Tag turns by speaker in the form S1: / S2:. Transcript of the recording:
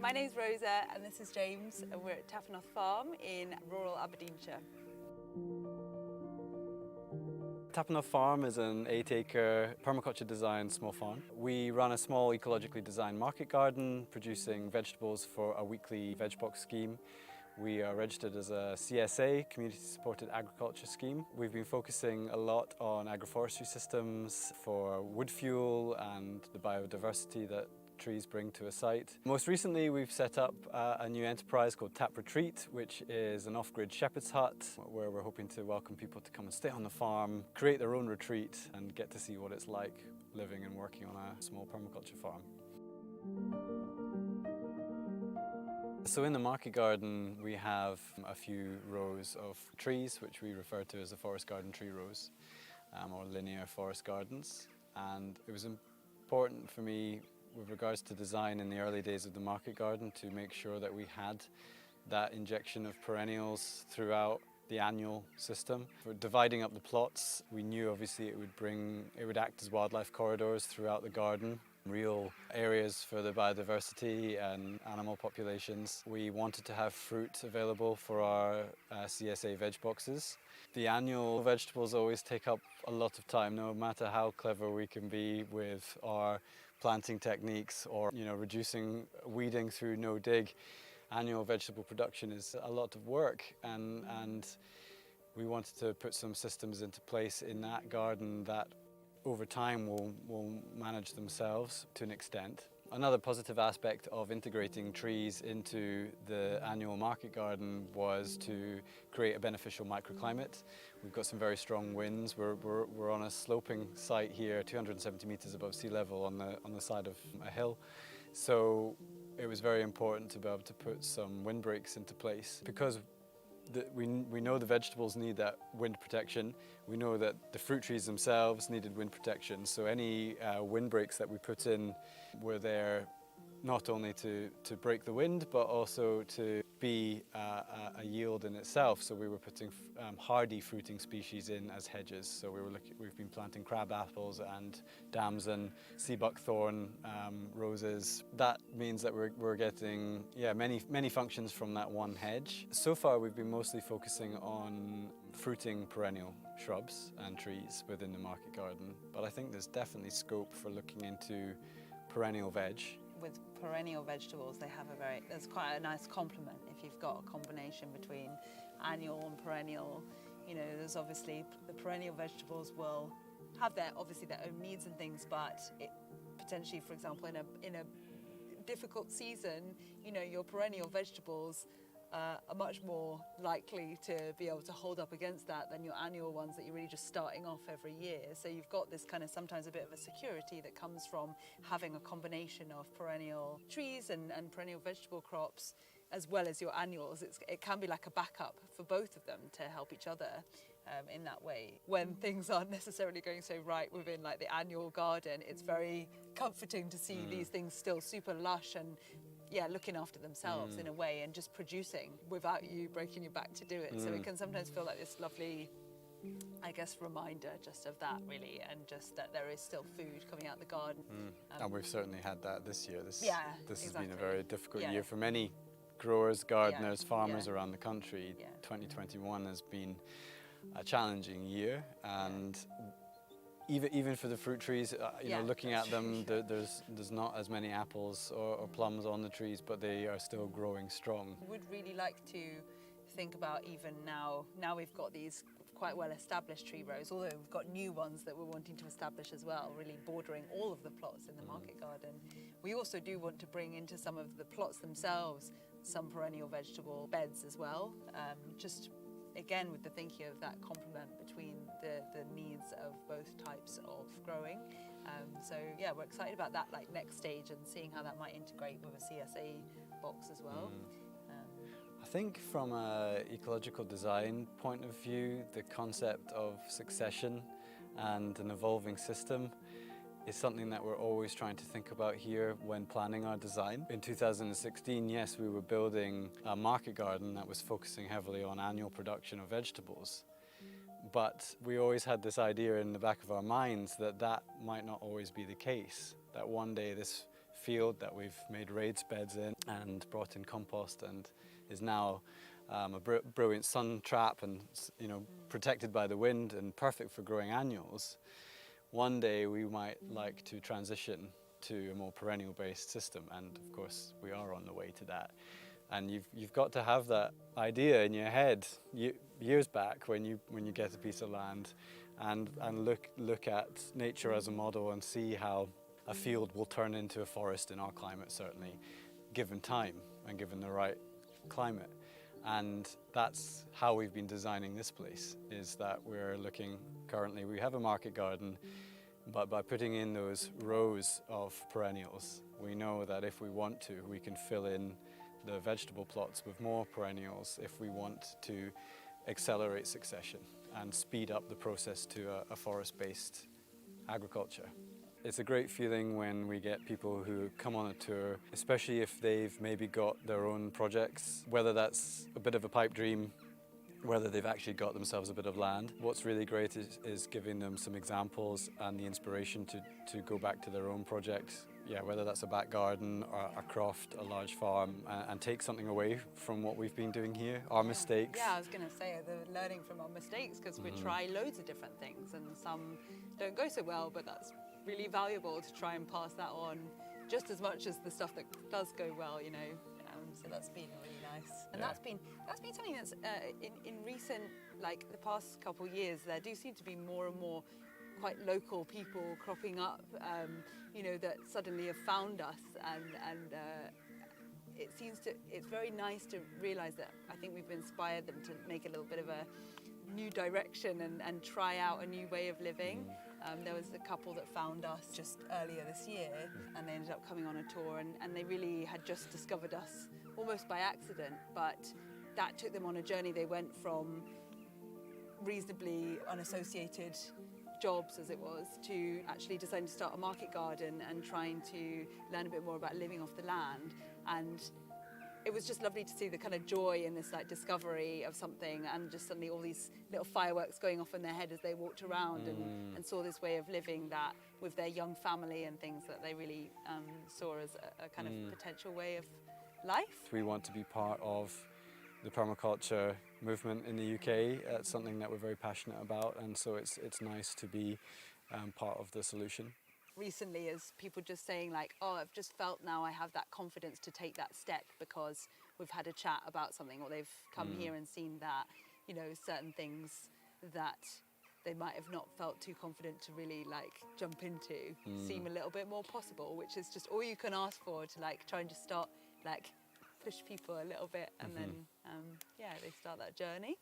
S1: My name's Rosa and this is James and we're at Noth farm in rural Aberdeenshire.
S2: Noth farm is an 8-acre permaculture designed small farm. We run a small ecologically designed market garden producing vegetables for a weekly veg box scheme. We are registered as a CSA, Community Supported Agriculture Scheme. We've been focusing a lot on agroforestry systems for wood fuel and the biodiversity that trees bring to a site. Most recently we've set up a new enterprise called Tap Retreat, which is an off-grid shepherd's hut where we're hoping to welcome people to come and stay on the farm, create their own retreat and get to see what it's like living and working on a small permaculture farm. So in the market garden we have a few rows of trees which we refer to as the forest garden tree rows or linear forest gardens, and it was important for me with regards to design in the early days of the market garden to make sure that we had that injection of perennials throughout the annual system. For dividing up the plots, we knew obviously it would act as wildlife corridors throughout the garden, real areas for the biodiversity and animal populations. We wanted to have fruit available for our CSA veg boxes. The annual vegetables always take up a lot of time, no matter how clever we can be with our planting techniques or reducing weeding through no dig. Annual vegetable production is a lot of work, and we wanted to put some systems into place in that garden that over time will manage themselves to an extent. Another positive aspect of integrating trees into the annual market garden was to create a beneficial microclimate. We've got some very strong winds. We're on a sloping site here, 270 metres above sea level on the side of a hill. So it was very important to be able to put some windbreaks into place. Because we know the vegetables need that wind protection. We know that the fruit trees themselves needed wind protection. So any windbreaks that we put in were there not only to break the wind, but also to be a yield in itself. So we were putting hardy fruiting species in as hedges. So we've been planting crab apples and damson, sea buckthorn, roses. That means that we're getting many functions from that one hedge. So far we've been mostly focusing on fruiting perennial shrubs and trees within the market garden, but I think there's definitely scope for looking into perennial veg.
S1: With perennial vegetables, there's quite a nice complement if you've got a combination between annual and perennial. There's obviously the perennial vegetables will have their own needs and things, but it potentially, for example, in a difficult season, your perennial vegetables are much more likely to be able to hold up against that than your annual ones that you're really just starting off every year. So you've got this kind of sometimes a bit of a security that comes from having a combination of perennial trees and perennial vegetable crops as well as your annuals. It can be like a backup for both of them to help each other in that way. When things aren't necessarily going so right within like the annual garden, it's very comforting to see these things still super lush and looking after themselves in a way and just producing without you breaking your back to do it. So it can sometimes feel like this lovely, I guess, reminder just of that really, and just that there is still food coming out the garden.
S2: And we've certainly had that this year. This
S1: exactly.
S2: has been a very difficult year for many growers, gardeners, farmers around the country. 2021 has been a challenging year, and even for the fruit trees, looking at them, there's not as many apples or plums on the trees, but they are still growing strong.
S1: I would really like to think about even now we've got these quite well established tree rows, although we've got new ones that we're wanting to establish as well, really bordering all of the plots in the market garden. We also do want to bring into some of the plots themselves some perennial vegetable beds as well, just again with the thinking of that complement between the needs of both types of growing. So we're excited about that next stage and seeing how that might integrate with a CSA box as well.
S2: I think from an ecological design point of view, the concept of succession and an evolving system is something that we're always trying to think about here when planning our design. In 2016, yes, we were building a market garden that was focusing heavily on annual production of vegetables. But we always had this idea in the back of our minds that that might not always be the case, that one day this field that we've made raised beds in and brought in compost, and is now a brilliant sun trap and, you know, protected by the wind and perfect for growing annuals. One day we might like to transition to a more perennial based system, and of course we are on the way to that. And you've got to have that idea in your head years back when you get a piece of land and look at nature as a model and see how a field will turn into a forest in our climate, certainly, given time and given the right climate. And that's how we've been designing this place, is that we're looking, currently we have a market garden, but by putting in those rows of perennials, we know that if we want to, we can fill in the vegetable plots with more perennials if we want to accelerate succession and speed up the process to a forest-based agriculture. It's a great feeling when we get people who come on a tour, especially if they've maybe got their own projects, whether that's a bit of a pipe dream, whether they've actually got themselves a bit of land. What's really great is giving them some examples and the inspiration to go back to their own project. Yeah, whether that's a back garden or a croft, a large farm, and take something away from what we've been doing here, our mistakes.
S1: Yeah, I was going to say, the learning from our mistakes, because we try loads of different things and some don't go so well, but that's really valuable to try and pass that on just as much as the stuff that does go well, you know. So that's been really nice, and
S2: Yeah.
S1: that's been something that's in recent, like the past couple of years, there do seem to be more and more quite local people cropping up, you know, that suddenly have found us, and it's very nice to realise that I think we've inspired them to make a little bit of a new direction and try out a new way of living. There was a couple that found us just earlier this year, and they ended up coming on a tour, and they really had just discovered us almost by accident, but that took them on a journey. They went from reasonably unassociated jobs, as it was, to actually deciding to start a market garden and trying to learn a bit more about living off the land. And it was just lovely to see the kind of joy in this like discovery of something, and just suddenly all these little fireworks going off in their head as they walked around and saw this way of living that with their young family and things that they really saw as a kind of potential way of life.
S2: We want to be part of the permaculture movement in the UK. It's something that we're very passionate about, and so it's nice to be part of the solution.
S1: Recently, as people just saying like, oh, I've just felt now I have that confidence to take that step because we've had a chat about something, or they've come here and seen that, you know, certain things that they might have not felt too confident to really like jump into seem a little bit more possible, which is just all you can ask for, to like try and just start like push people a little bit, and then yeah, they start that journey.